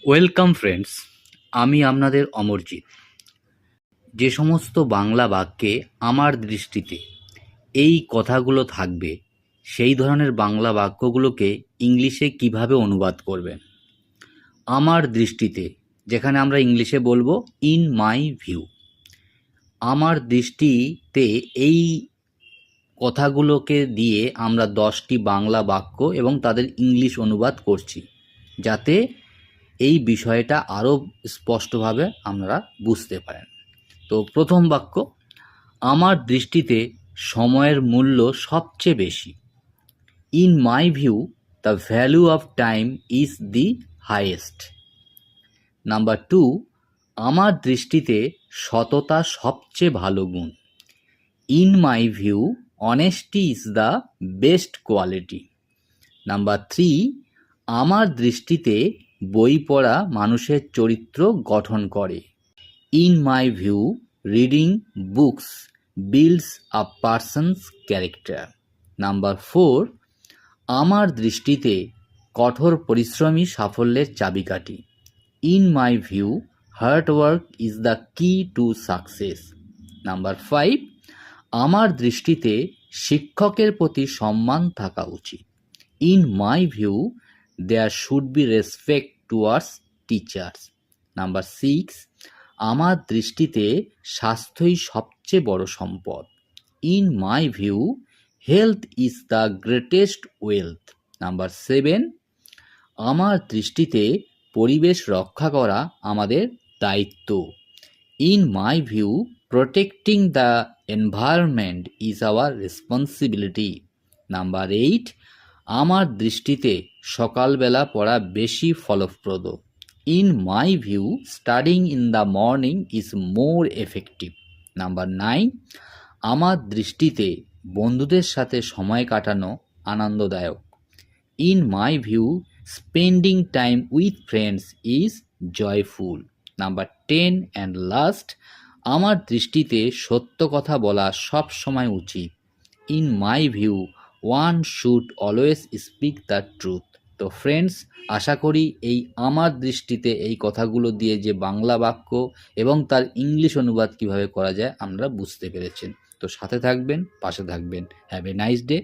Welcome friends, আমি আপনাদের অমরজিৎ। যে সমস্ত বাংলা বাক্যে আমার দৃষ্টিতে এই কথাগুলো থাকবে, সেই ধরনের বাংলা বাক্যগুলোকে ইংলিশে কিভাবে অনুবাদ করবেন। আমার দৃষ্টিতে, যেখানে আমরা ইংলিশে বলবো ইন মাই ভিউ। আমার দৃষ্টিতে এই কথাগুলোকে দিয়ে আমরা 10টি বাংলা বাক্য এবং তাদের ইংলিশ অনুবাদ করছি, যাতে এই বিষয়টা আরও স্পষ্টভাবে আপনারা বুঝতে পারেন। তো প্রথম বাক্য, আমার দৃষ্টিতে সময়ের মূল্য সবচেয়ে বেশি। In my view the value of time is the highest. Number 2, আমার দৃষ্টিতে সততা সবচেয়ে ভালো গুণ। In my view honesty is the best quality. Number 3, আমার দৃষ্টিতে বই পড়া মানুষের চরিত্র গঠন করে। In my view reading books builds a persons character. Number 4, আমার দৃষ্টিতে কঠোর পরিশ্রমী সাফল্যের চাবিকাঠি। In my view hard work is the কি টু সাকসেস। নাম্বার 5, আমার দৃষ্টিতে শিক্ষকের প্রতি সম্মান থাকা উচিত। In my view there should be respect towards teachers. Number 6, আমার দৃষ্টিতে স্বাস্থ্যই সবচেয়ে বড় সম্পদ। In my view health is the greatest wealth. Number 7, আমার দৃষ্টিতে পরিবেশ রক্ষা করা আমাদের দায়িত্ব। In my view protecting the environment is our responsibility. Number 8, আমার দৃষ্টিতে সকালবেলা পড়া বেশি ফলপ্রদ। In my view studying in the morning is more effective. Number 9, আমার দৃষ্টিতে বন্ধুদের সাথে সময় কাটানো আনন্দদায়ক। In my view spending time with friends is joyful. Number 10 and last, আমার দৃষ্টিতে সত্য কথা বলা সব সময় উচিত। In my view one should always speak the truth. তো ফ্রেন্ডস, আশা করি এই আমার দৃষ্টিতে এই কথাগুলো দিয়ে যে বাংলা বাক্য এবং তার ইংলিশ অনুবাদ কিভাবে করা যায় আমরা বুঝতে পেরেছেন। তো সাথে থাকবেন, পাশে থাকবেন। Have a nice day.